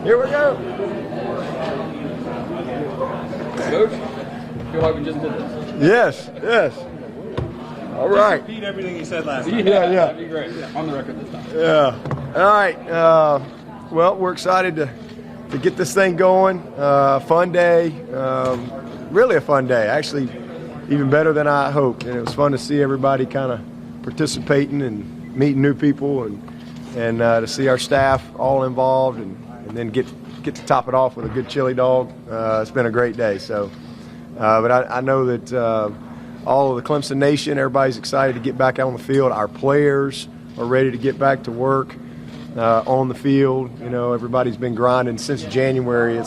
Here we go. Coach, I feel like we just did this. Yes. All right. Just repeat everything you said last time. Yeah. That'd be great. Yeah, on the record this time. Yeah. All right. Well, we're excited to get this thing going. Fun day. Really a fun day. Actually, even better than I hoped. And it was fun to see everybody kind of participating and meeting new people and to see our staff all involved and then get to top it off with a good chili dog. It's been a great day. So, but I know that all of the Clemson Nation, everybody's excited to get back out on the field. Our players are ready to get back to work on the field. You know, everybody's been grinding since January.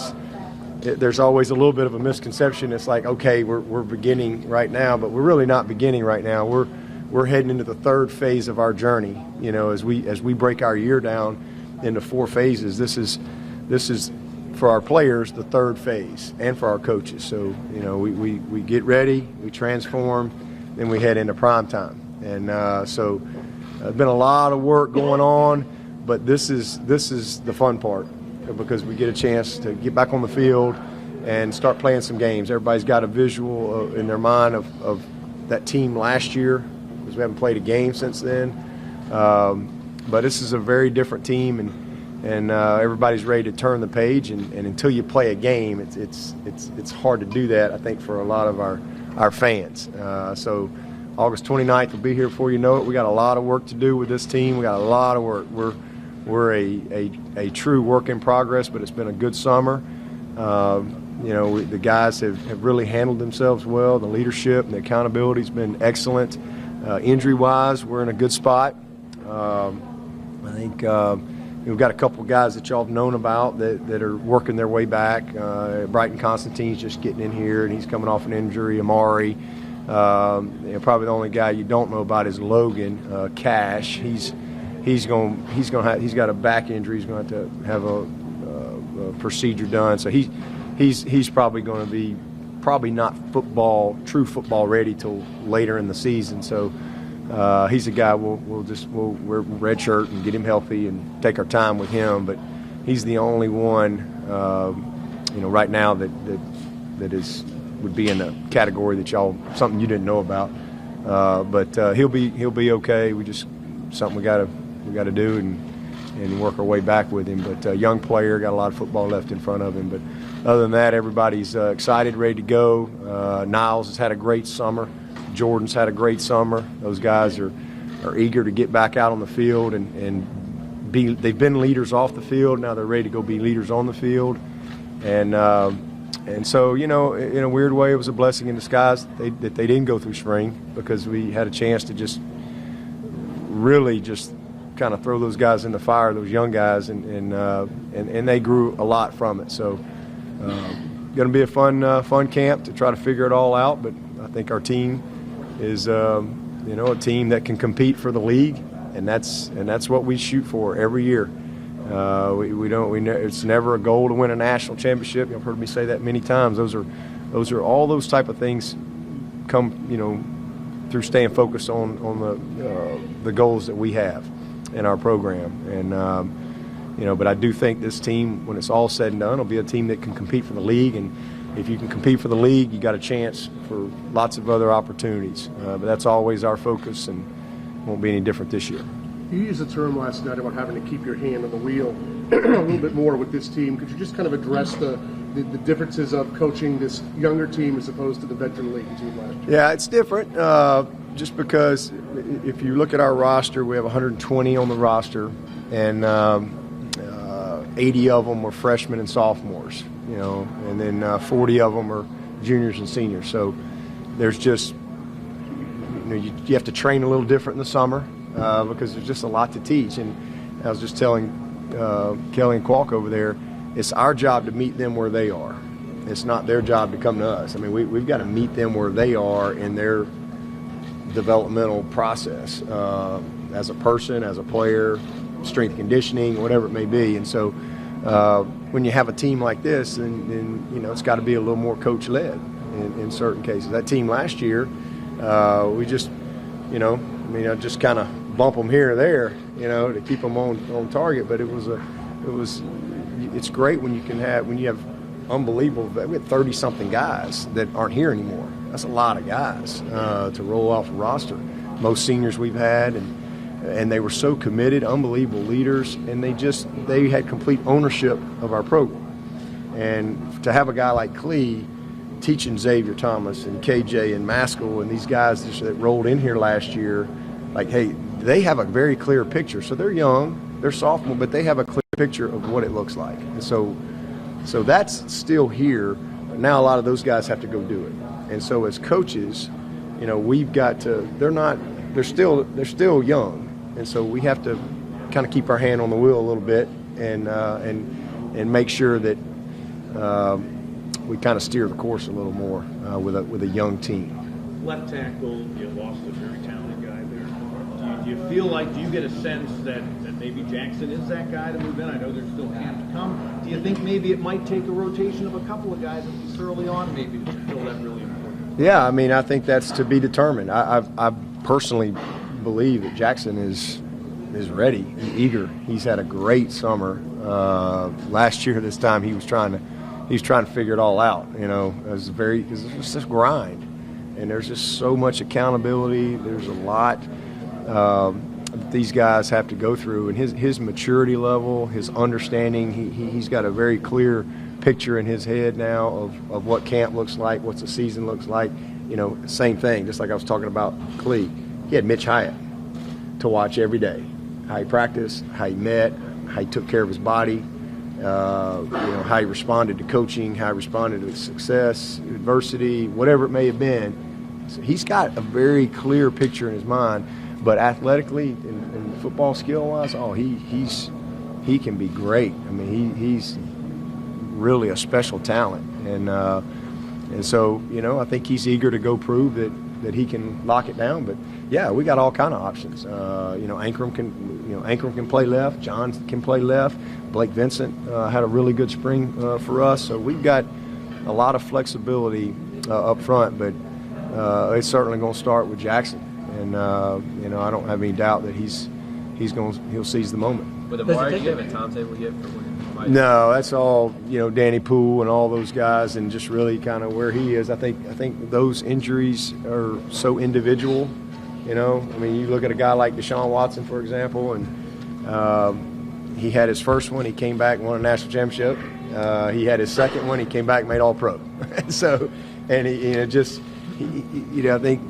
There's always a little bit of a misconception. It's like, okay, we're beginning right now, but we're really not beginning right now. We're heading into the third phase of our journey. You know, as we break our year down into 4 phases, this is for our players the third phase, and for our coaches. So, you know, we get ready, we transform, then we head into prime time. And so there's been a lot of work going on, but this is the fun part, because we get a chance to get back on the field and start playing some games. Everybody's got a visual in their mind of that team last year, because we haven't played a game since then. But this is a very different team, and everybody's ready to turn the page. And until you play a game, it's hard to do that, I think, for a lot of our fans. So August 29th will be here before you know it. We got a lot of work to do with this team. We got a lot of work. We're a true work in progress, but it's been a good summer. You know, the guys have really handled themselves well. The leadership and the accountability has been excellent. Injury-wise, we're in a good spot. I think we've got a couple of guys that y'all have known about that are working their way back. Brighton Constantine's just getting in here, and he's coming off an injury. Amari, you know, probably the only guy you don't know about is Logan Cash. He's got a back injury. He's going to have a procedure done. So he's probably going to be not true football ready till later in the season. So he's a guy we'll wear red shirt and get him healthy and take our time with him. But he's the only one you know, right now that would be in a category that something you didn't know about. But he'll be okay. We just something we got to do and work our way back with him. But a young player, got a lot of football left in front of him. But other than that, everybody's excited, ready to go. Niles has had a great summer. Jordan's had a great summer. Those guys are eager to get back out on the field and they've been leaders off the field. Now they're ready to go be leaders on the field. And so, you know, in a weird way, it was a blessing in disguise that they didn't go through spring, because we had a chance to just really just kind of throw those guys in the fire, those young guys, and they grew a lot from it. So going to be a fun camp to try to figure it all out. But I think our team is you know, a team that can compete for the league, and that's what we shoot for every year. It's never a goal to win a national championship. You've heard me say that many times. Those are all those type of things come, you know, through staying focused on the goals that we have in our program. And you know, but I do think this team, when it's all said and done, will be a team that can compete for the league. And if you can compete for the league, you got a chance for lots of other opportunities. But that's always our focus, and won't be any different this year. You used the term last night about having to keep your hand on the wheel a little bit more with this team. Could you just kind of address the differences of coaching this younger team as opposed to the veteran league team last year? Yeah, it's different. Just because if you look at our roster, we have 120 on the roster, and 80 of them were freshmen and sophomores, you know, and then 40 of them are juniors and seniors. So there's just, you know, you have to train a little different in the summer because there's just a lot to teach. And I was just telling Kelly and Kwok over there, it's our job to meet them where they are. It's not their job to come to us. I mean, we've got to meet them where they are in their developmental process as a person, as a player, strength conditioning, whatever it may be. And so when you have a team like this, then you know, it's got to be a little more coach-led in certain cases. That team last year, we just, you know, I mean, I just kind of bump them here or there, you know, to keep them on target. But it was it's great when you have unbelievable. We had 30-something guys that aren't here anymore. That's a lot of guys to roll off a roster. Most seniors we've had, and they were so committed, unbelievable leaders, and they had complete ownership of our program. And to have a guy like Clee teaching Xavier Thomas and KJ and Maskell and these guys that rolled in here last year, like, hey, they have a very clear picture. So they're young, they're sophomore, but they have a clear picture of what it looks like. And so that's still here. But now a lot of those guys have to go do it. And so as coaches, we've got to. They're still young, and so we have to kind of keep our hand on the wheel a little bit and make sure that we kind of steer the course a little more with a young team. Left tackle, you lost a very talented guy there. Do you feel like, do you get a sense that maybe Jackson is that guy to move in? I know there's still camp to come. Do you think maybe it might take a rotation of a couple of guys at least early on, maybe to feel that really important? Yeah, I mean, I think that's to be determined. I personally believe that Jackson is ready and eager. He's had a great summer. Last year, this time, he was trying to figure it all out. It's just grind, and there's just so much accountability. There's a lot these guys have to go through, and his maturity level, his understanding. He's got a very clear picture in his head now of what camp looks like, what the season looks like. Same thing. Just like I was talking about Clee, he had Mitch Hyatt to watch every day. How he practiced, how he met, how he took care of his body. How he responded to coaching, how he responded to success, adversity, whatever it may have been. So he's got a very clear picture in his mind. But athletically and football skill-wise, he can be great. I mean, he's really a special talent, and so I think he's eager to go prove that he can lock it down. But yeah, we got all kind of options. Ankrum can play left. John can play left. Blake Vincent had a really good spring for us. So we've got a lot of flexibility up front, but it's certainly going to start with Jackson. And I don't have any doubt that he'll seize the moment. With Amari, do you have a timetable yet for when he might? No, that's all Danny Poole and all those guys, and just really kind of where he is. I think those injuries are so individual. I mean, you look at a guy like Deshaun Watson, for example, and he had his first one. He came back and won a national championship. He had his second one. He came back and made All-Pro. So, and I think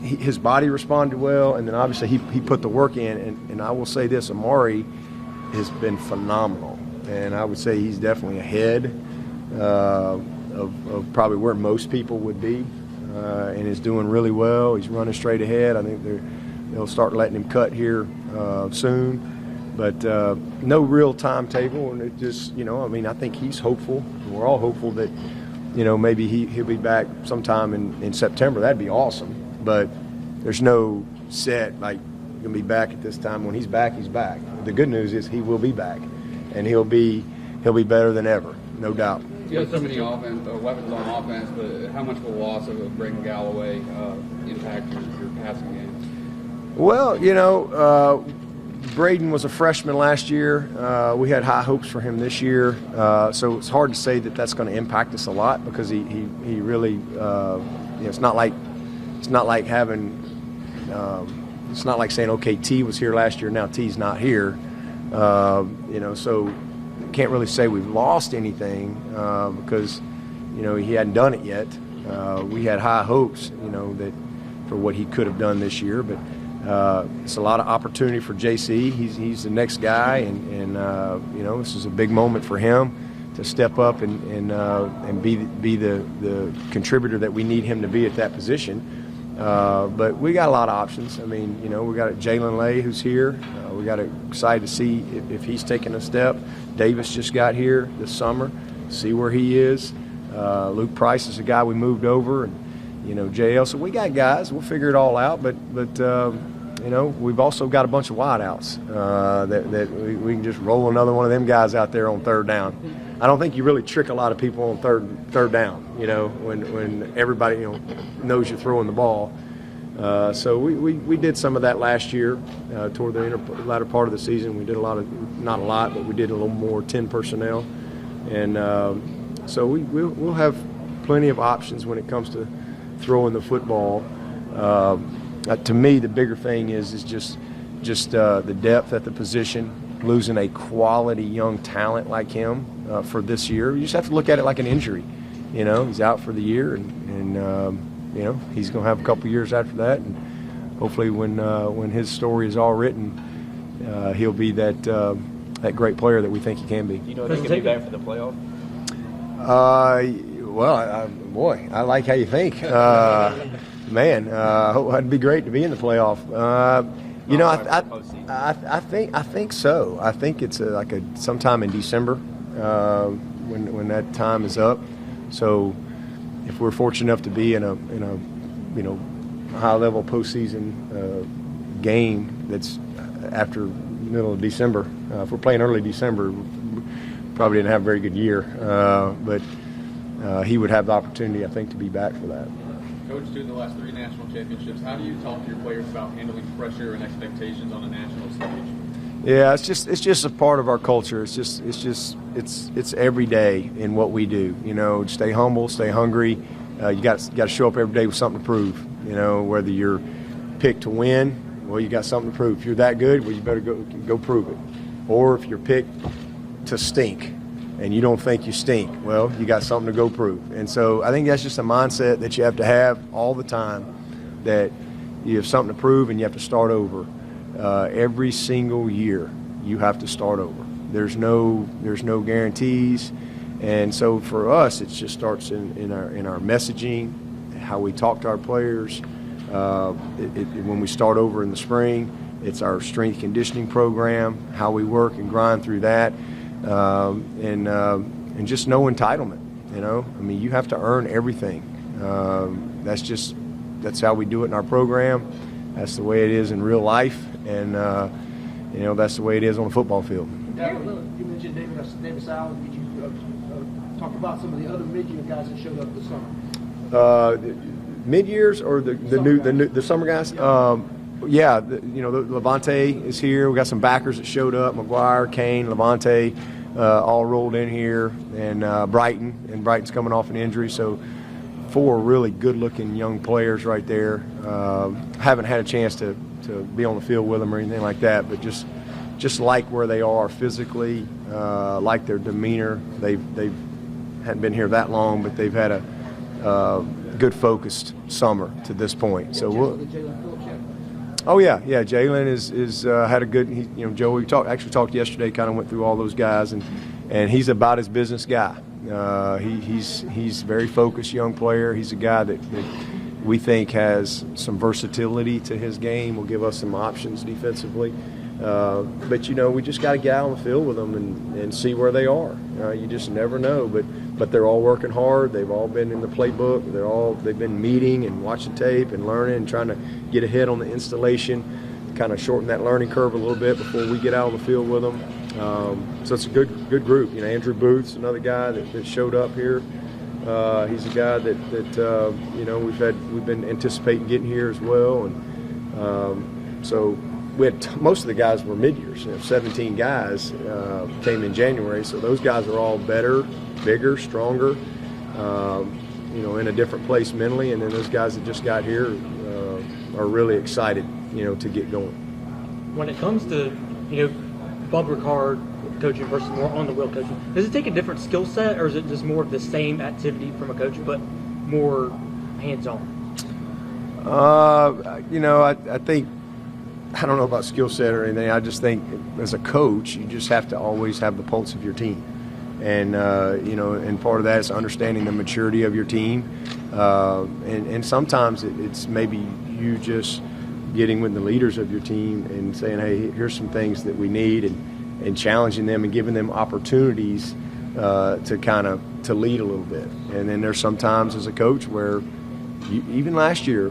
his body responded well, and then obviously he put the work in. And I will say this, Amari has been phenomenal, and I would say he's definitely ahead of probably where most people would be, and is doing really well. He's running straight ahead. I think they'll start letting him cut here soon, but no real timetable. And it just, I think he's hopeful. We're all hopeful that, maybe he'll be back sometime in September. That'd be awesome. But there's no set, like, he'll be back at this time. When he's back, he's back. The good news is he will be back, and he'll be better than ever, no doubt. You have so many weapons on offense, but how much will the loss of Braden Galloway impact your passing game? Well, Braden was a freshman last year. We had high hopes for him this year, so it's hard to say that that's going to impact us a lot, because he really it's not like saying, okay, T was here last year, now T's not here. So can't really say we've lost anything because he hadn't done it yet. We had high hopes, that for what he could have done this year, but it's a lot of opportunity for JC. He's the next guy, and this is a big moment for him to step up and be the contributor that we need him to be at that position. But we got a lot of options. I mean, we got Jalen Lay, who's here. We got excited to see if he's taking a step. Davis just got here this summer. See where he is. Luke Price is a guy we moved over, and JL. So we got guys. We'll figure it all out. But we've also got a bunch of wideouts that we can just roll another one of them guys out there on third down. I don't think you really trick a lot of people on third down, when everybody, knows you're throwing the ball. So we did some of that last year toward the latter part of the season. We did not a lot, but we did a little more 10 personnel. And so we'll have plenty of options when it comes to throwing the football. To me, the bigger thing is just the depth at the position. Losing a quality young talent like him for this year, you just have to look at it like an injury. He's out for the year, and he's going to have a couple years after that. And hopefully, when his story is all written, he'll be that great player that we think he can be. You know, they can be back for the playoff. Boy, I like how you think. Man, it'd be great to be in the playoff. I think so. I think it's like sometime in December when that time is up. So if we're fortunate enough to be in a high level postseason game that's after middle of December, if we're playing early December, probably didn't have a very good year. But he would have the opportunity, I think, to be back for that. Coach, during the last 3 national championships, how do you talk to your players about handling pressure and expectations on a national stage? Yeah, it's just a part of our culture. It's every day in what we do. Stay humble, stay hungry. You got to show up every day with something to prove. Whether you're picked to win, well, you got something to prove. If you're that good, well, you better go prove it. Or if you're picked to stink and you don't think you stink, well, you got something to go prove. And so I think that's just a mindset that you have to have all the time, that you have something to prove and you have to start over. Every single year you have to start over. There's no guarantees. And so for us, it just starts in our messaging, how we talk to our players. When we start over in the spring, it's our strength conditioning program, how we work and grind through that. And just no entitlement. You have to earn everything. That's how we do it in our program. That's the way it is in real life, and that's the way it is on the football field. You mentioned Davis Allen. Could you talk about some of the other mid-year guys that showed up this summer? Mid-years or the summer guys? Levante is here. We got some backers that showed up. McGuire, Kane, Levante, all rolled in here, and Brighton's coming off an injury. So 4 really good-looking young players right there. Haven't had a chance to be on the field with them or anything like that, but just like where they are physically, like their demeanor. They hadn't been here that long, but they've had a good focused summer to this point. So Jalen is had a good. Joey talked yesterday. Kind of went through all those guys, and he's about his business guy. He's very focused young player. He's a guy that we think has some versatility to his game. Will give us some options defensively. But we just got to get out on the field with them and see where they are. You just never know. But they're all working hard. They've all been in the playbook. They've been meeting and watching tape and learning and trying to get ahead on the installation, kind of shorten that learning curve a little bit before we get out on the field with them. So it's a good group. Andrew Booth's another guy that showed up here. He's a guy that we've been anticipating getting here as well, and so we had most of the guys were mid-years. 17 guys came in January, so those guys are all better, bigger, stronger, in a different place mentally, and then those guys that just got here are really excited, to get going. When it comes to bumper card coaching versus more on the wheel coaching, does it take a different skill set, or is it just more of the same activity from a coach but more hands-on? I think, I don't know about skill set or anything. I just think as a coach, you just have to always have the pulse of your team. And, and part of that is understanding the maturity of your team. And sometimes it's maybe you just getting with the leaders of your team and saying, hey, here's some things that we need, and challenging them and giving them opportunities to lead a little bit. And then there's sometimes as a coach where even last year,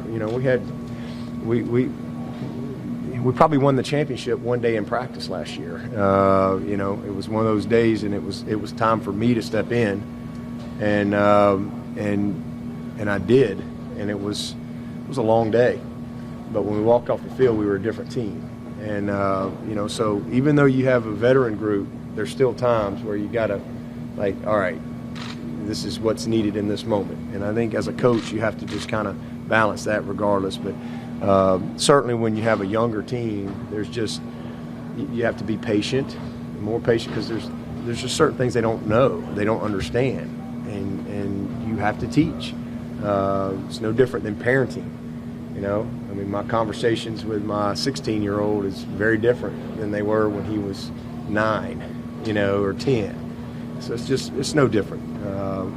we probably won the championship one day in practice last year. It was one of those days, and it was time for me to step in, and I did, and it was a long day. But when we walked off the field, we were a different team, and so even though you have a veteran group, there's still times where you got to like, all right, this is what's needed in this moment. And I think as a coach, you have to just kind of balance that regardless. But certainly when you have a younger team, you have to be patient, more patient, because there's just certain things they don't know, they don't understand, and you have to teach. It's no different than parenting. I mean, my conversations with my 16-year-old is very different than they were when he was 9, or 10. So it's no different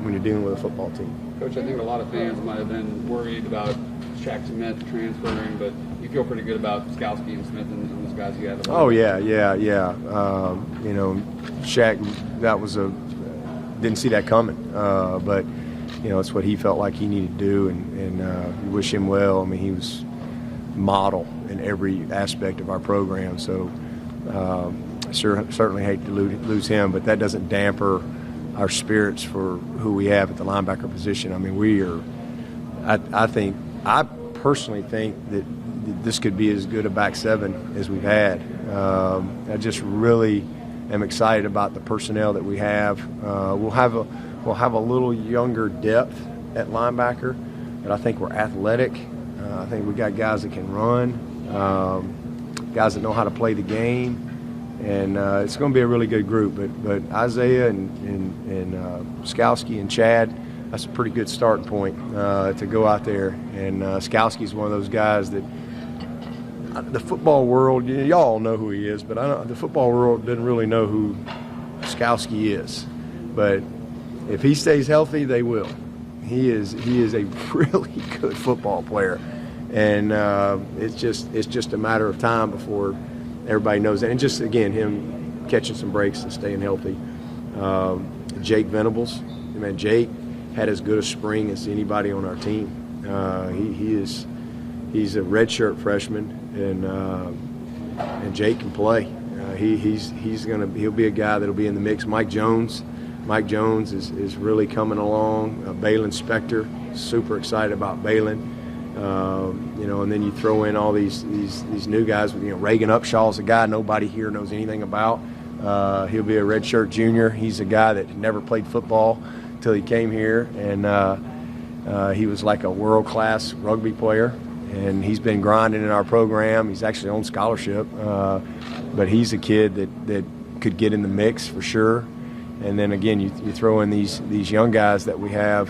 when you're dealing with a football team. Coach, I think a lot of fans might have been worried about Shaq Smith transferring, but you feel pretty good about Skowski and Smith and those guys you had. Oh yeah. Shaq, didn't see that coming, but it's what he felt like he needed to do, and we wish him well. I mean, he was model in every aspect of our program, so certainly hate to lose him, but that doesn't damper our spirits for who we have at the linebacker position. I mean, I personally think that this could be as good a back seven as we've had. I just really am excited about the personnel that we have. We'll have a little younger depth at linebacker, but I think we're athletic. I think we got guys that can run, guys that know how to play the game, and it's going to be a really good group. But Isaiah and Skowski and Chad, that's a pretty good starting point to go out there. And Skowski's one of those guys that the football world, y'all know who he is, but the football world didn't really know who Skowski is. But if he stays healthy, they will. He is a really good football player, and it's just a matter of time before everybody knows that. And just again, him catching some breaks and staying healthy. Jake Venables, man, Jake had as good a spring as anybody on our team. He's a redshirt freshman, and Jake can play. He'll be a guy that'll be in the mix. Mike Jones is really coming along. Balin Spector, super excited about Balin. And then you throw in all these new guys. Reagan Upshaw's a guy nobody here knows anything about. He'll be a redshirt junior. He's a guy that never played football until he came here, and he was like a world-class rugby player. And he's been grinding in our program. He's actually on scholarship, but he's a kid that could get in the mix for sure. And then again, you throw in these young guys that we have.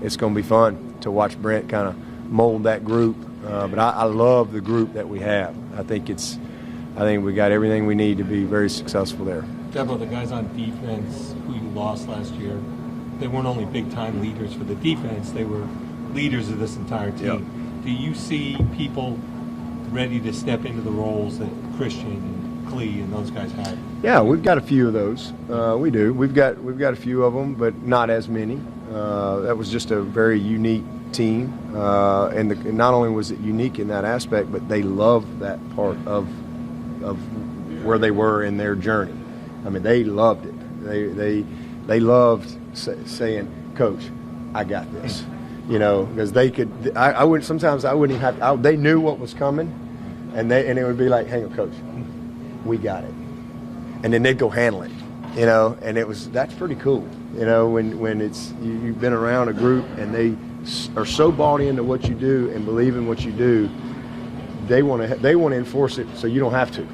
It's going to be fun to watch Brent kind of mold that group. But I love the group that we have. I think we got everything we need to be very successful there. Dabo, the guys on defense who you lost last year, they weren't only big-time leaders for the defense, they were leaders of this entire team. Yep. Do you see people ready to step into the roles that Christian and Clee and those guys had? Yeah, we've got a few of those. We do. We've got a few of them, but not as many. That was just a very unique team, and not only was it unique in that aspect, but they loved that part of where they were in their journey. I mean, they loved it. They loved saying, "Coach, I got this." Because they could. I wouldn't. Sometimes I wouldn't even have. They knew what was coming, and it would be like, "Hang on, Coach, we got it," and then they'd go handle it. And that's pretty cool. When it's you've been around a group and they are so bought into what you do and believe in what you do, they want to enforce it so you don't have to,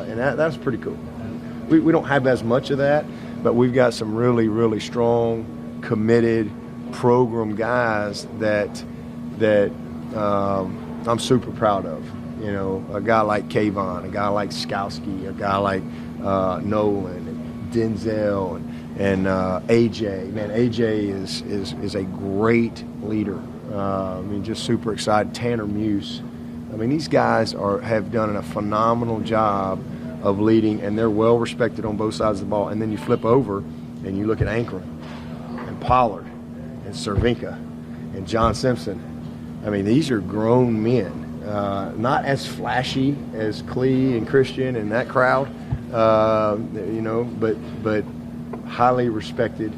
and that's pretty cool. We don't have as much of that, but we've got some really, really strong, committed program guys that I'm super proud of. A guy like Kayvon, a guy like Skowski, a guy like Nolan and Denzel and AJ. Man, AJ is a great leader. Just super excited. Tanner Muse. These guys have done a phenomenal job of leading, and they're well respected on both sides of the ball. And then you flip over and you look at Ankrum and Pollard and Cervinka and John Simpson. These are grown men, not as flashy as Clee and Christian and that crowd, but highly respected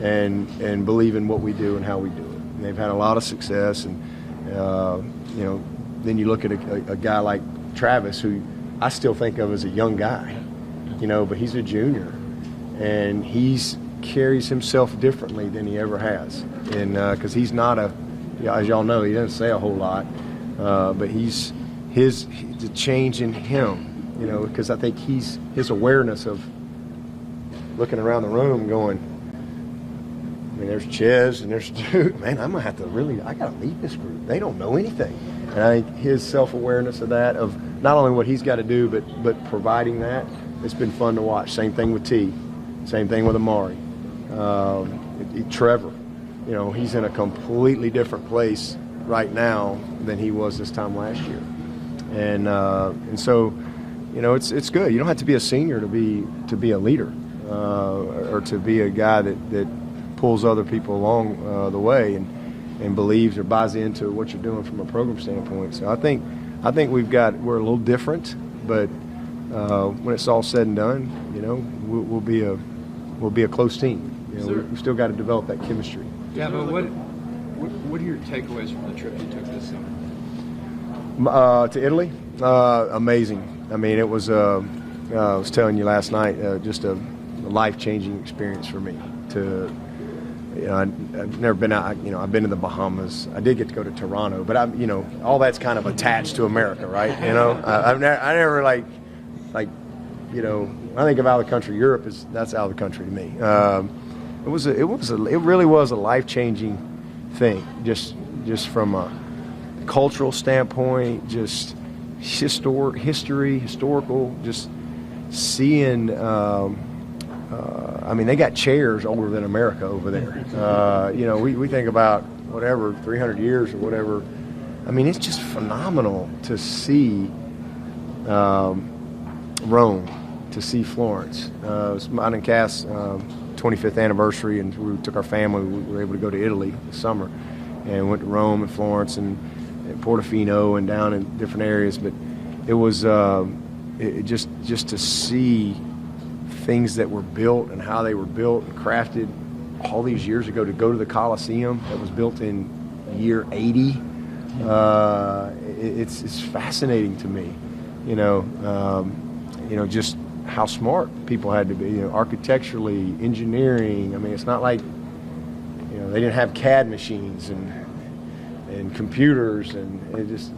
and believe in what we do and how we do it. And they've had a lot of success, and then you look at a guy like Travis, who I still think of as a young guy, but he's a junior. and he's carries himself differently than he ever has, and because he's not as y'all know, he doesn't say a whole lot, but the change in him, because I think his awareness of looking around the room going, I mean, there's Ches and there's Duke. Man, I'm going to have to I got to lead this group. They don't know anything. And I think his self-awareness of that, of not only what he's got to do, but providing that, it's been fun to watch. Same thing with T. Same thing with Amari. Trevor, he's in a completely different place right now than he was this time last year. And so, it's good. You don't have to be a senior to be a leader or to be a guy that pulls other people along the way and believes or buys into what you're doing from a program standpoint. So I think we're a little different, but when it's all said and done, we'll be a close team. We've still got to develop that chemistry. Yeah, but what are your takeaways from the trip you took this summer? To Italy, amazing. I mean, it was. I was telling you last night, just a life-changing experience for me. I've never been out. I've been to the Bahamas. I did get to go to Toronto, but all that's kind of attached to America, right? I never like. I think of out of the country. Europe that's out of the country to me. It really was a life-changing thing, just from a cultural standpoint, just historical, just seeing. They got chairs older than America over there. We think about whatever 300 years or whatever. I mean, it's just phenomenal to see Rome, to see Florence. It was mine and Cass' 25th anniversary, and we took our family. We were able to go to Italy this summer, and went to Rome and Florence and Portofino and down in different areas. But it was just to see things that were built and how they were built and crafted all these years ago, to go to the Coliseum that was built in year 80. It's fascinating to me, just how smart people had to be, architecturally, engineering. I mean, it's not like, they didn't have CAD machines and computers, and it just,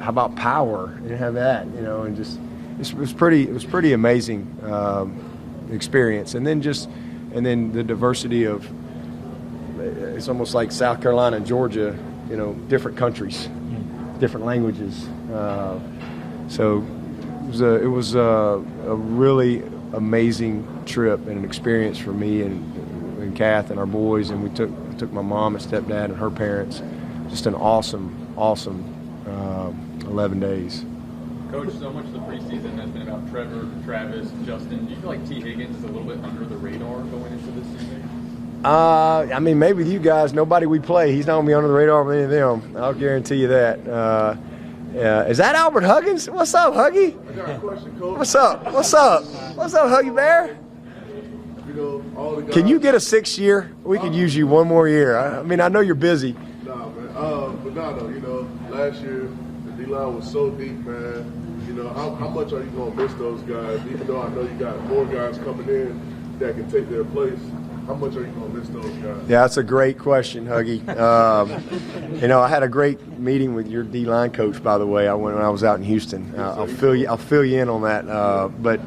how about power? They didn't have that, and just, it was pretty amazing experience. And then the diversity of, it's almost like South Carolina and Georgia, different countries, different languages. So it was a really amazing trip and an experience for me and Kath and our boys, and we took my mom and stepdad and her parents. Just an awesome 11 days. Coach, so much of the preseason has been about Trevor, Travis, Justin. Do you feel like T. Higgins is a little bit under the radar going into this season? Maybe with you guys, nobody we play, he's not going to be under the radar with any of them. I'll guarantee you that. Is that Albert Huggins? What's up, Huggy? I got a question, Coach. What's up? What's up, Huggy Bear? All the guys. Can you get a 6th year? We could use you one more year. I know you're busy. Nah, man. Last year, the D-line was so deep, man. How much are you going to miss those guys? Even though I know you got more guys coming in that can take their place, how much are you going to miss those guys? Yeah, that's a great question, Huggy. I had a great meeting with your D-line coach, by the way. When I was out in Houston. I'll fill you in on that. But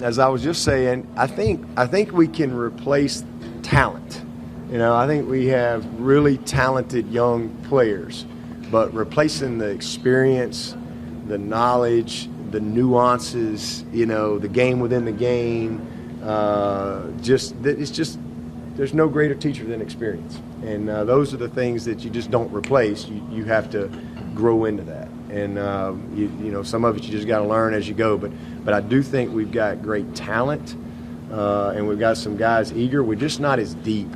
as I was just saying, I think we can replace talent. I think we have really talented young players, but replacing the experience, the knowledge, the nuances, the game within the game, there's no greater teacher than experience. And those are the things that you just don't replace. You have to grow into that. And, some of it you just got to learn as you go. But I do think we've got great talent, and we've got some guys eager. We're just not as deep.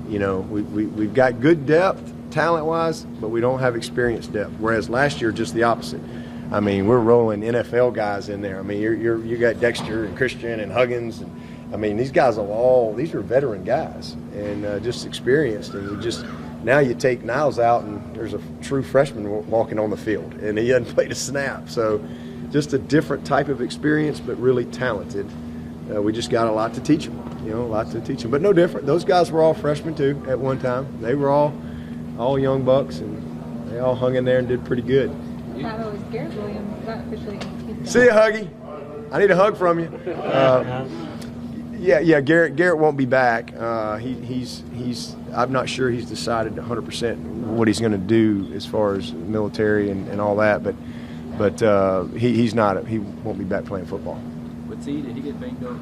We've got good depth talent-wise, but we don't have experience depth. Whereas last year, just the opposite. We're rolling NFL guys in there. You got Dexter and Christian and Huggins, and these guys these are veteran guys and just experienced. And now you take Niles out, and there's a true freshman walking on the field, and he hasn't played a snap. So, just a different type of experience, but really talented. we just got a lot to teach them, a lot to teach them. But no different. Those guys were all freshmen too at one time. They were all young bucks, and they all hung in there and did pretty good. Dabo, is Garrett Williams, is that officially? See you, Huggy. I need a hug from you. Yeah. Garrett won't be back. He's. I'm not sure he's decided 100% what he's going to do as far as military and all that. But he's not. He won't be back playing football. Did he get banged up?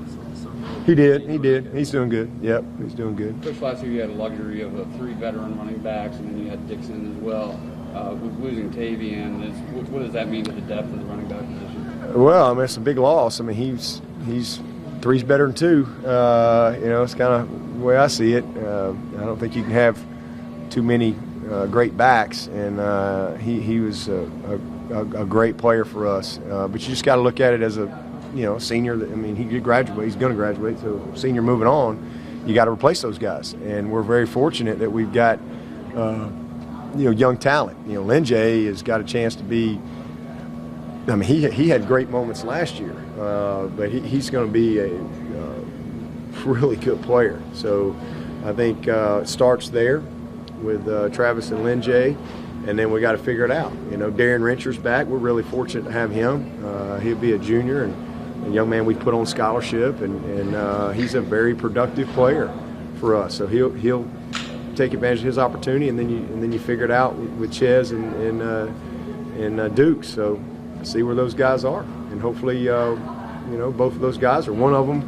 He did. He's doing good. Yep, he's doing good. Coach, last year you had a luxury of 3 veteran running backs, and then you had Dixon as well. With losing Tavian, what does that mean to the depth of the running back position? Well, I mean, it's a big loss. I mean, he's 3's better than 2. It's kind of the way I see it. I don't think you can have too many great backs, and he was a great player for us. But you just got to look at it as a senior. I mean, he could graduate. He's going to graduate. So senior moving on, you got to replace those guys. And we're very fortunate that we've got young talent. Linjay has got a chance to be. I mean, he had great moments last year, but he's going to be a really good player. So I think it starts there with Travis and Linjay, and then we got to figure it out. Darren Rencher's back. We're really fortunate to have him. He'll be a junior and a young man we put on scholarship, and he's a very productive player for us. So he'll take advantage of his opportunity, and then you figure it out with Ches and Duke. So see where those guys are, and hopefully both of those guys, or one of them,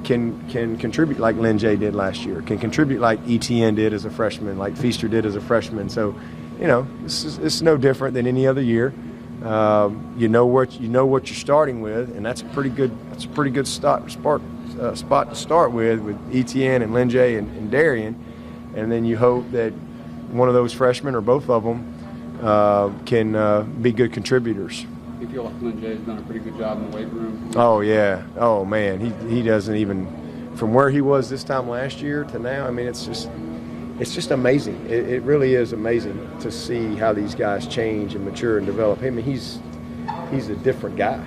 can contribute like Linjay did last year, can contribute like Etienne did as a freshman, like Feaster did as a freshman. So it's no different than any other year. You know what you're starting with, and that's a pretty good spot to start with Etienne and Linjay and Darian, and then you hope that one of those freshmen or both of them can be good contributors. You feel like Linjay has done a pretty good job in the weight room? Oh yeah, oh man, he doesn't even, from where he was this time last year to now. I mean, it's just amazing. It really is amazing to see how these guys change and mature and develop. I mean, he's a different guy,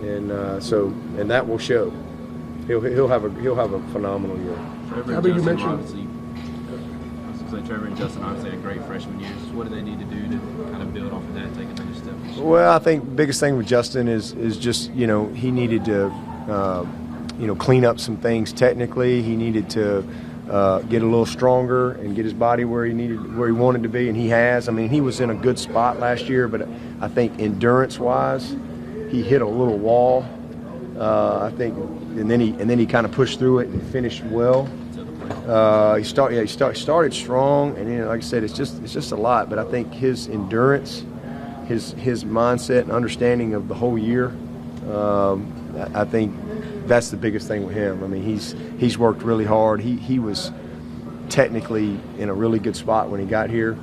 and that will show. He'll have a phenomenal year. Trevor and Justin, obviously, Trevor and Justin obviously had great freshman years. What do they need to do to kind of build off of that and take another step? Well, I think the biggest thing with Justin is just he needed to clean up some things technically. He needed to get a little stronger and get his body where he wanted to be, and he has. I mean, he was in a good spot last year, but I think endurance-wise, he hit a little wall. I think, and then he kind of pushed through it and finished well. He started strong, and like I said, it's just a lot. But I think his endurance, his mindset and understanding of the whole year, I think that's the biggest thing with him. I mean, he's worked really hard. He was technically in a really good spot when he got here,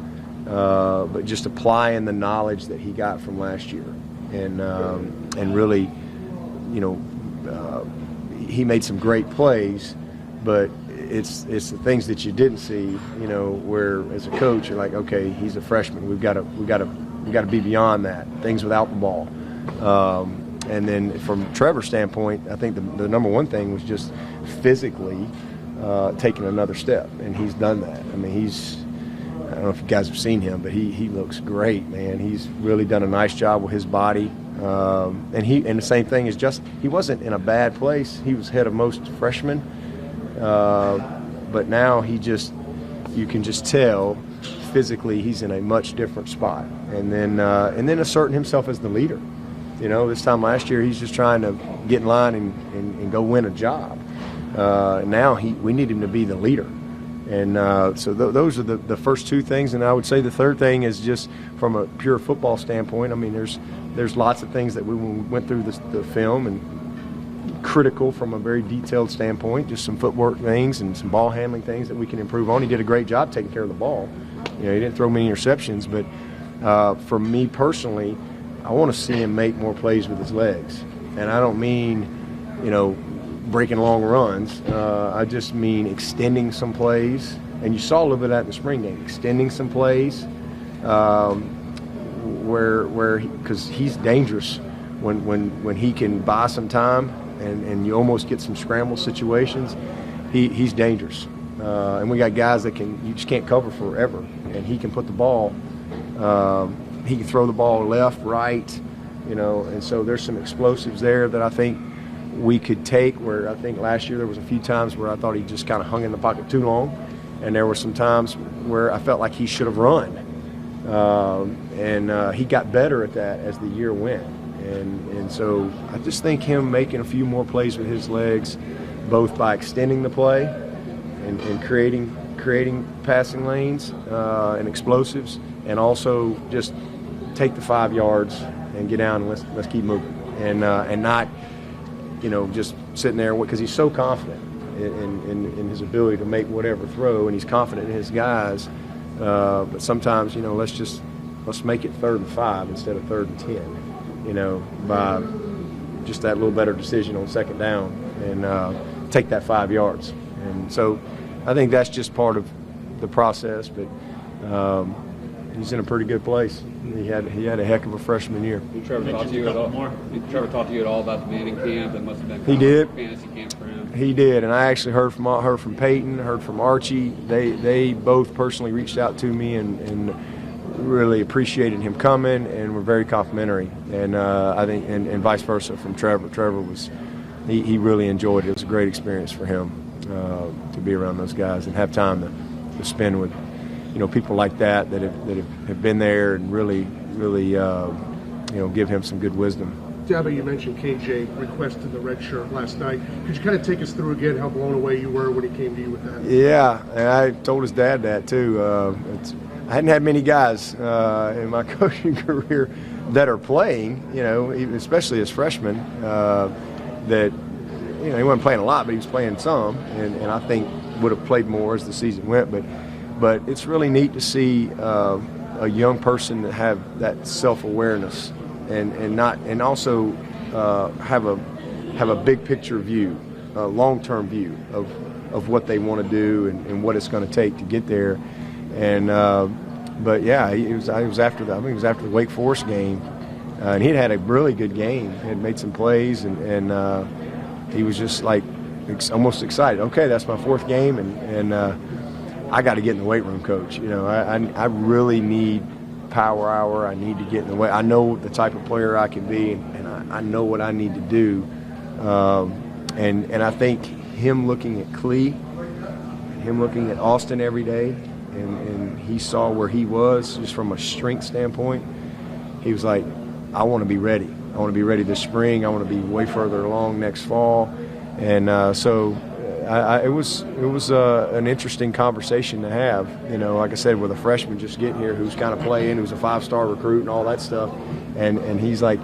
but just applying the knowledge that he got from last year, and really, he made some great plays, but it's the things that you didn't see, where as a coach you're like, okay, he's a freshman. We've got to be beyond that. Things without the ball. And then from Trevor's standpoint, I think the number one thing was just physically taking another step, and he's done that. I mean, I don't know if you guys have seen him, but he looks great, man. He's really done a nice job with his body. And the same thing is he wasn't in a bad place. He was ahead of most freshmen. But now you can just tell physically he's in a much different spot, and then asserting himself as the leader. This time last year he's just trying to get in line and go win a job. Now we need him to be the leader, and so those are the first two things. And I would say the third thing is just from a pure football standpoint. I mean, there's lots of things that we went through the film and critical from a very detailed standpoint, just some footwork things and some ball handling things that we can improve on. He did a great job taking care of the ball. He didn't throw many interceptions, but for me personally, I want to see him make more plays with his legs. And I don't mean, breaking long runs. I just mean extending some plays. And you saw a little bit of that in the spring game, extending some plays because he's dangerous when he can buy some time and you almost get some scramble situations, he's dangerous. And we got guys that you just can't cover forever, and he can put the ball. He can throw the ball left, right, and so there's some explosives there that I think we could take, where I think last year there was a few times where I thought he just kind of hung in the pocket too long, and there were some times where I felt like he should have run. And he got better at that as the year went. And so I just think him making a few more plays with his legs, both by extending the play and creating passing lanes and explosives, and also just take the 5 yards and get down and let's keep moving. And not, just sitting there, because he's so confident in his ability to make whatever throw, and he's confident in his guys. But sometimes, let's make it 3rd and 5 instead of 3rd and 10, by just that little better decision on 2nd down, and take that 5 yards. And so I think that's just part of the process, but he's in a pretty good place. He had a heck of a freshman year. Did Trevor talk to you at all about the Manning camp? That must have been he did. Fantasy camp for him. He did, and I actually heard from Peyton, heard from Archie. They both personally reached out to me and really appreciated him coming, and were very complimentary. And I think, and vice versa from Trevor. Trevor he really enjoyed it. It was a great experience for him to be around those guys and have time to spend with people like that have been there, and really give him some good wisdom. Dabo, you mentioned KJ requested the red shirt last night. Could you kind of take us through again how blown away you were when he came to you with that? Yeah, and I told his dad that too. I hadn't had many guys in my coaching career that are playing, especially as freshmen, that he wasn't playing a lot, but he was playing some, and I think would have played more as the season went. But it's really neat to see a young person that have that self-awareness and also have a big picture view, a long-term view of what they want to do and what it's going to take to get there. And but yeah, it was after the Wake Forest game, and he'd had a really good game. He had made some plays, and he was just like almost excited. Okay, that's my 4th game, and I got to get in the weight room, coach. I really need power hour. I need to get in the weight. I know the type of player I can be, and I know what I need to do. And I think him looking at Clee, him looking at Austin every day, and he saw where he was just from a strength standpoint. He was like, I want to be ready. I want to be ready this spring. I want to be way further along next fall. And so it was an interesting conversation to have, like I said, with a freshman just getting here who's kind of playing, who's a 5-star recruit and all that stuff. And he's like,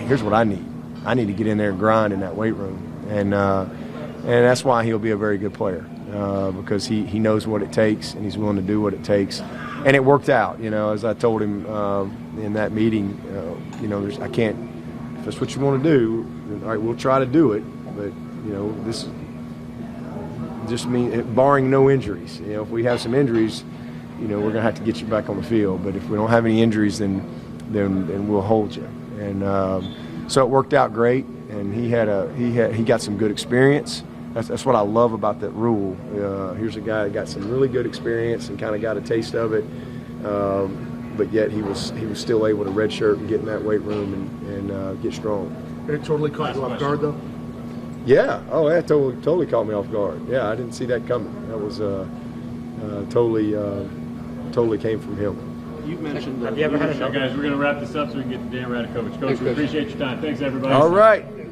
here's what I need. I need to get in there and grind in that weight room. And that's why he'll be a very good player, because he knows what it takes, and he's willing to do what it takes. And it worked out, as I told him in that meeting, I can't, if that's what you want to do, then, all right, we'll try to do it. But, this just means, barring no injuries. If we have some injuries, we're going to have to get you back on the field. But if we don't have any injuries, then we'll hold you. And so it worked out great, and he got some good experience. That's what I love about that rule. Here's a guy that got some really good experience and kind of got a taste of it, but yet he was still able to redshirt and get in that weight room and get strong. It totally caught you off guard, though? Yeah. Oh, that totally caught me off guard. Yeah, I didn't see that coming. That was totally came from him. You mentioned Have you ever had a guys, we're going to wrap this up so we can get to Dan Radakovich. Coach, we appreciate your time. Thanks, everybody. All right.